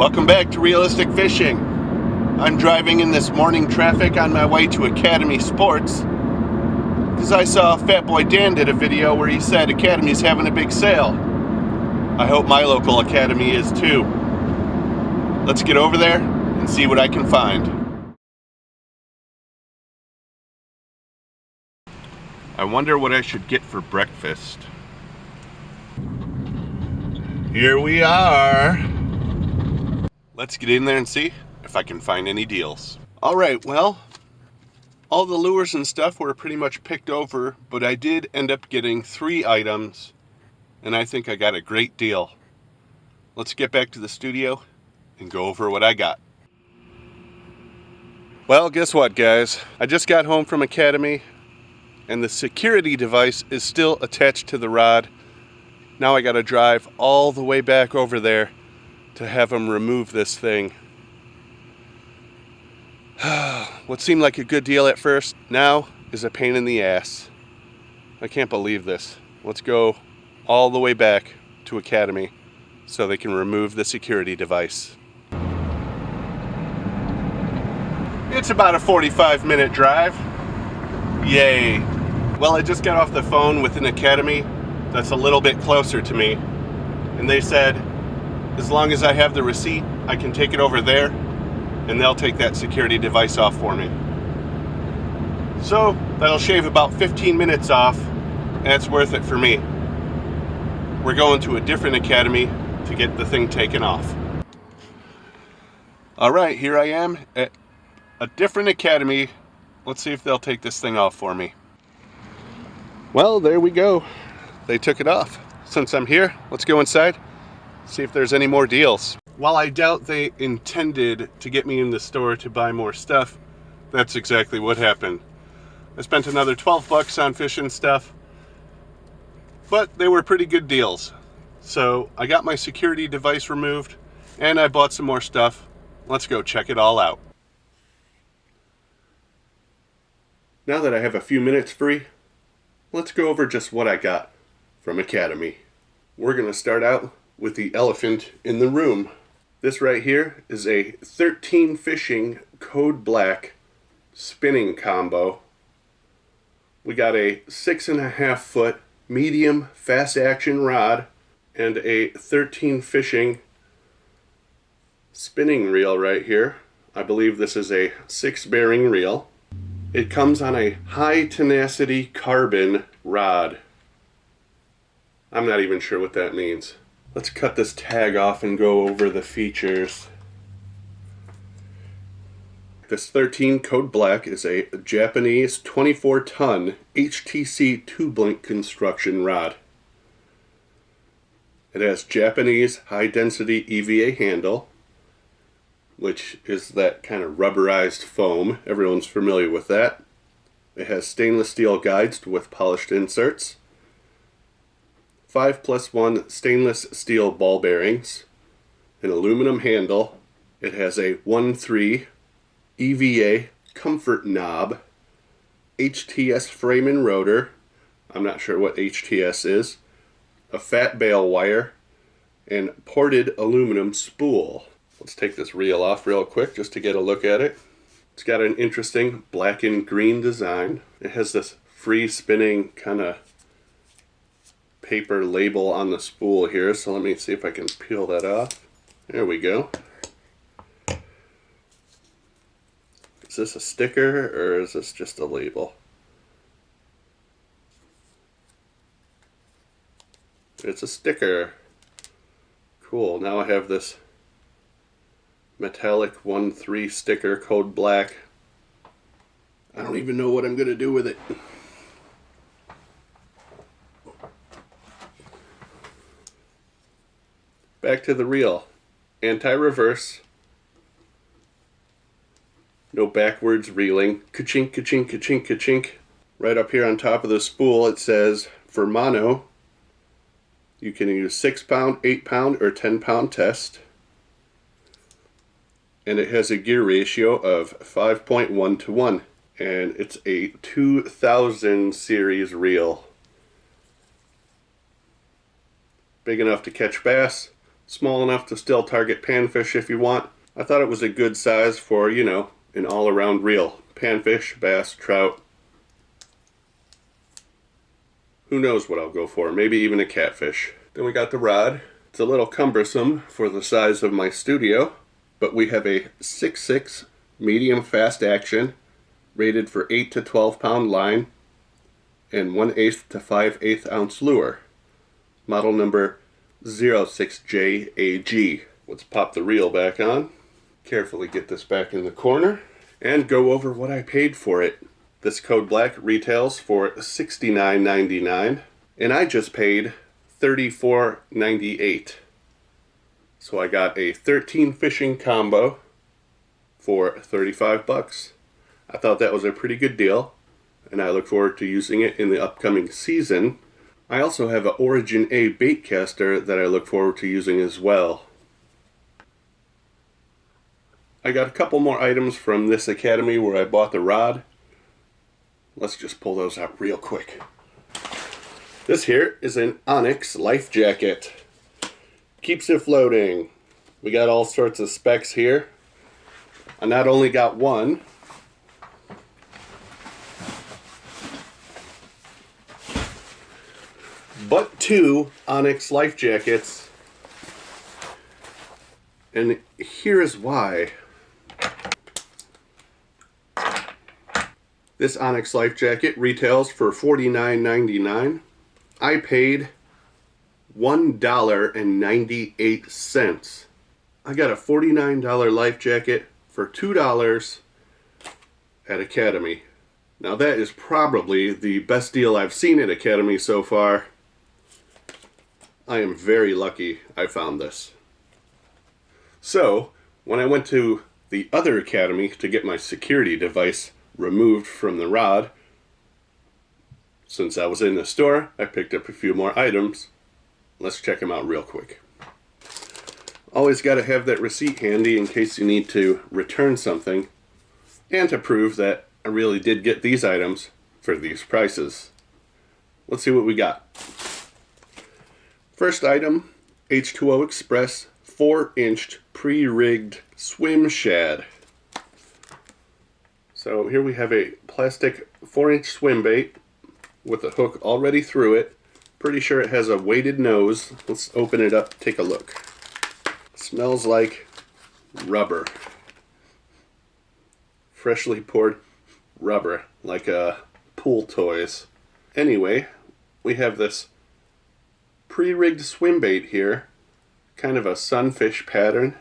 Welcome back to Realistic Fishing. I'm driving in this morning traffic on my way to Academy Sports because I saw Fat Boy Dan did a video where he said Academy's having a big sale. I hope my local Academy is too. Let's get over there and see what I can find. I wonder what I should get for breakfast. Here we are. Let's get in there and see if I can find any deals. Alright, well, all the lures and stuff were pretty much picked over, but I did end up getting 3 items, and I think I got a great deal. Let's get back to the studio and go over what I got. Well, guess what, guys? I just got home from Academy, and the security device is still attached to the rod. Now I gotta drive all the way back over there to have them remove this thing. What seemed like a good deal at first now is a pain in the ass. I can't believe this. Let's go all the way back to Academy so they can remove the security device. It's about a 45-minute drive. Yay. Well, I just got off the phone with an Academy that's a little bit closer to me, and they said as long as I have the receipt, I can take it over there and they'll take that security device off for me. So that'll shave about 15 minutes off, and it's worth it for me. We're going to a different Academy to get the thing taken off. Alright, here I am at a different Academy. Let's see if they'll take this thing off for me. Well, there we go. They took it off. Since I'm here, let's go inside, see if there's any more deals. While I doubt they intended to get me in the store to buy more stuff, that's exactly what happened. I spent another 12 bucks on fishing stuff, but they were pretty good deals. So I got my security device removed and I bought some more stuff. Let's go check it all out. Now that I have a few minutes free, let's go over just what I got from Academy. We're going to start out with the elephant in the room. This right here is a 13 fishing Code Black spinning combo. We got a 6.5 foot medium fast action rod and a 13 fishing spinning reel right here. I believe this is a 6 bearing reel. It comes on a high tenacity carbon rod. I'm not even sure what that means. Let's cut this tag off and go over the features. This 13 Code Black is a Japanese 24-ton HTC tube-link construction rod. It has Japanese high-density EVA handle, which is that kind of rubberized foam. Everyone's familiar with that. It has stainless steel guides with polished inserts. 5+1 stainless steel ball bearings, an aluminum handle. It has a 1/3 EVA comfort knob, HTS frame and rotor. I'm not sure what HTS is. A fat bale wire, and ported aluminum spool. Let's take this reel off real quick just to get a look at it. It's got an interesting black and green design. It has this free spinning kind of paper label on the spool here, so let me see if I can peel that off. There we go. Is this a sticker or is this just a label? It's a sticker. Cool, now I have this metallic 1/3 sticker, Code Black. I don't even know what I'm going to do with it. Back to the reel. Anti-reverse. No backwards reeling. Ka-chink, ka-chink, ka-chink, ka-chink. Right up here on top of the spool it says, for mono, you can use 6 pound, 8 pound, or 10 pound test. And it has a gear ratio of 5.1 to 1. And it's a 2000 series reel. Big enough to catch bass, Small enough to still target panfish if you want. I thought it was a good size for, you know, an all-around reel. Panfish, bass, trout. Who knows what I'll go for, maybe even a catfish. Then we got the rod. It's a little cumbersome for the size of my studio, but we have a 6.6 medium fast action, rated for 8 to 12 pound line, and 1/8 to 5/8 ounce lure. Model number 06JAG. Let's pop the reel back on. Carefully get this back in the corner and go over what I paid for it. This Code Black retails for $69.99 and I just paid $34.98. So I got a 13 fishing combo for 35 bucks. I thought that was a pretty good deal and I look forward to using it in the upcoming season. I also have an Origin A bait caster that I look forward to using as well. I got a couple more items from this academy where I bought the rod. Let's just pull those out real quick. This here is an Onyx Lifejacket. Keeps it floating. We got all sorts of specs here. I not only got one, but two Onyx Lifejackets. And here is why. This Onyx Lifejacket retails for $49.99. I paid $1.98. I got a $49 life jacket for $2 at Academy. Now that is probably the best deal I've seen at Academy so far. I am very lucky I found this. So, when I went to the other Academy to get my security device removed from the rod, since I was in the store, I picked up a few more items. Let's check them out real quick. Always got to have that receipt handy in case you need to return something and to prove that I really did get these items for these prices. Let's see what we got. First item, H2O Express 4-inch pre-rigged swim shad. So here we have a plastic 4-inch swim bait with a hook already through it. Pretty sure it has a weighted nose. Let's open it up, take a look. Smells like rubber. Freshly poured rubber, like pool toys. Anyway, we have this pre-rigged swim bait here. Kind of a sunfish pattern.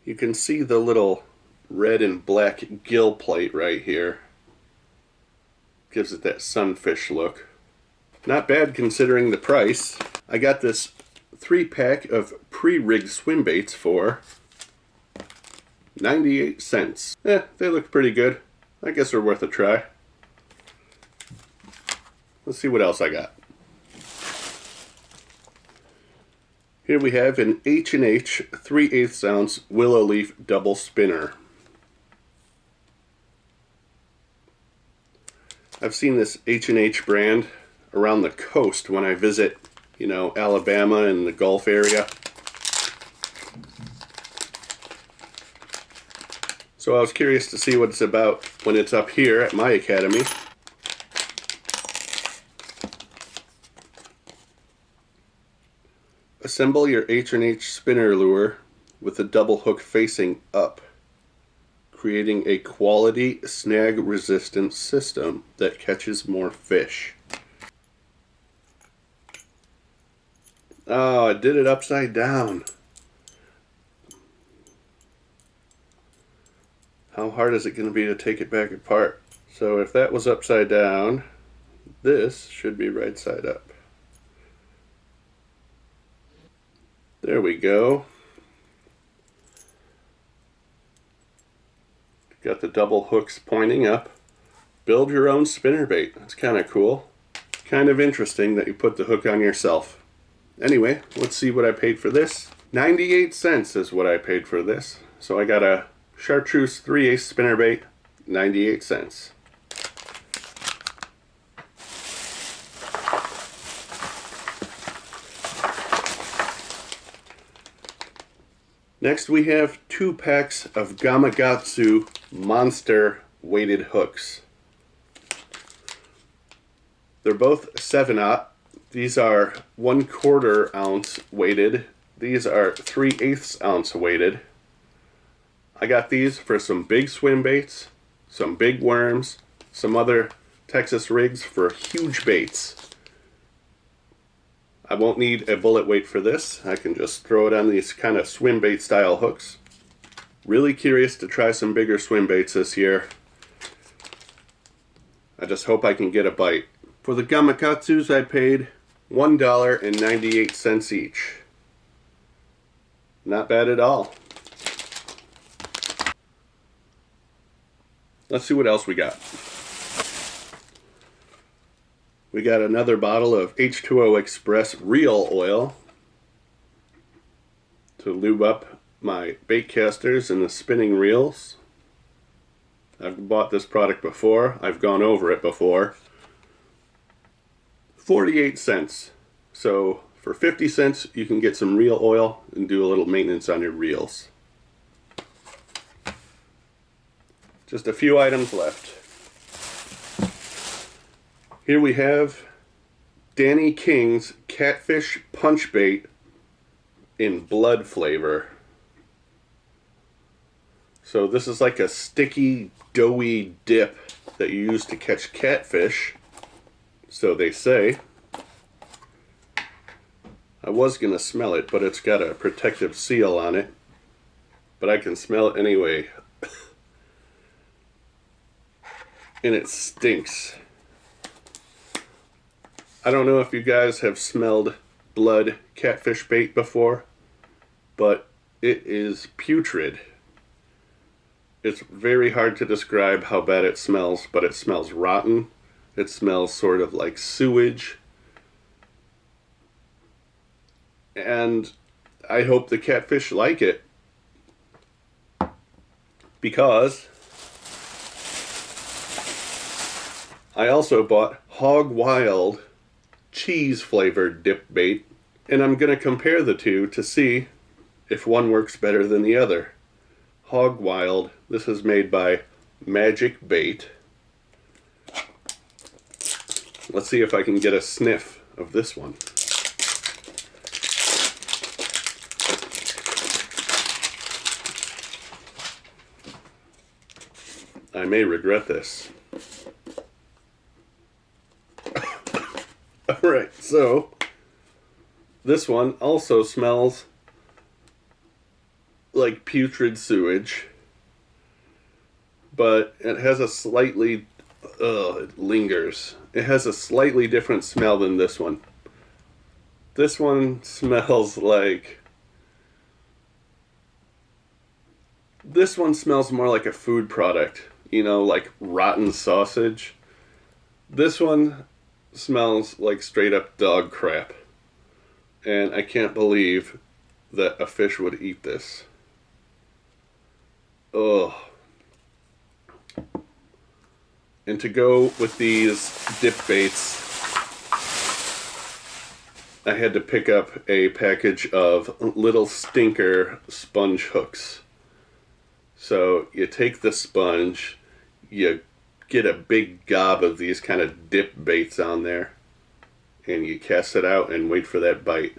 You can see the little red and black gill plate right here. Gives it that sunfish look. Not bad considering the price. I got this 3-pack of pre-rigged swim baits for 98 cents. They look pretty good. I guess they're worth a try. Let's see what else I got. Here we have an H&H 3/8 ounce willow leaf double spinner. I've seen this H&H brand around the coast when I visit, you know, Alabama and the Gulf area. So I was curious to see what it's about when it's up here at my academy. Assemble your H&H spinner lure with the double hook facing up, creating a quality snag resistant system that catches more fish. Oh, I did it upside down. How hard is it going to be to take it back apart? So if that was upside down, this should be right side up. There we go. Got the double hooks pointing up. Build your own spinnerbait. That's kind of cool. Kind of interesting that you put the hook on yourself. Anyway, let's see what I paid for this. 98 cents is what I paid for this. So I got a Chartreuse 3/8 spinnerbait, 98 cents. Next we have 2 packs of Gamakatsu Monster weighted hooks. They're both 7/0. These are 1/4 ounce weighted. These are 3/8 ounce weighted. I got these for some big swim baits, some big worms, some other Texas rigs for huge baits. I won't need a bullet weight for this. I can just throw it on these kind of swim bait style hooks. Really curious to try some bigger swim baits this year. I just hope I can get a bite. For the Gamakatsus I paid $1.98 each. Not bad at all. Let's see what else we got. We got another bottle of H2O Express Reel Oil to lube up my bait casters and the spinning reels. I've bought this product before. I've gone over it before. 48 cents. So for 50 cents you can get some reel oil and do a little maintenance on your reels. Just a few items left. Here we have Danny King's Catfish Punch Bait in blood flavor. So this is like a sticky, doughy dip that you use to catch catfish. So they say. I was going to smell it, but it's got a protective seal on it. But I can smell it anyway. And it stinks. I don't know if you guys have smelled blood catfish bait before, but it is putrid. It's very hard to describe how bad it smells, but it smells rotten. It smells sort of like sewage. And I hope the catfish like it, because I also bought Hog Wild cheese flavored dip bait, and I'm going to compare the two to see if one works better than the other. Hog Wild, this is made by Magic Bait. Let's see if I can get a sniff of this one. I may regret this. Alright, so this one also smells like putrid sewage, but it has a slightly, it lingers. It has a slightly different smell than this one. This one smells like, this one smells more like a food product, you know, like rotten sausage. This one smells like straight up dog crap, and I can't believe that a fish would eat this. Ugh. And to go with these dip baits, I had to pick up a package of Little Stinker sponge hooks. So you take the sponge, you get a big gob of these kind of dip baits on there, and you cast it out and wait for that bite.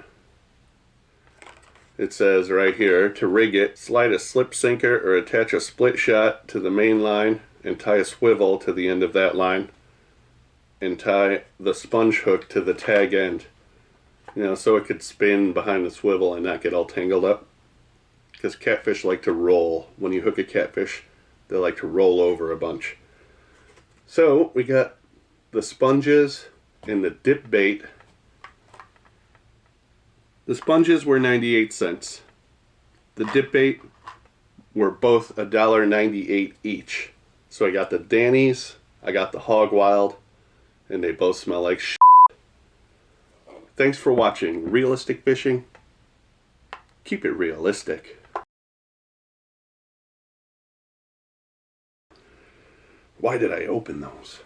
It says right here, to rig it, slide a slip sinker or attach a split shot to the main line and tie a swivel to the end of that line, and tie the sponge hook to the tag end, you know, so it could spin behind the swivel and not get all tangled up, because catfish like to roll. When you hook a catfish, they like to roll over a bunch. So we got the sponges and the dip bait. The sponges were 98 cents. The dip bait were both $1.98 each. So I got the Danny's, I got the Hog Wild, and they both smell like shit. Thanks for watching Realistic Fishing. Keep it realistic. Why did I open those?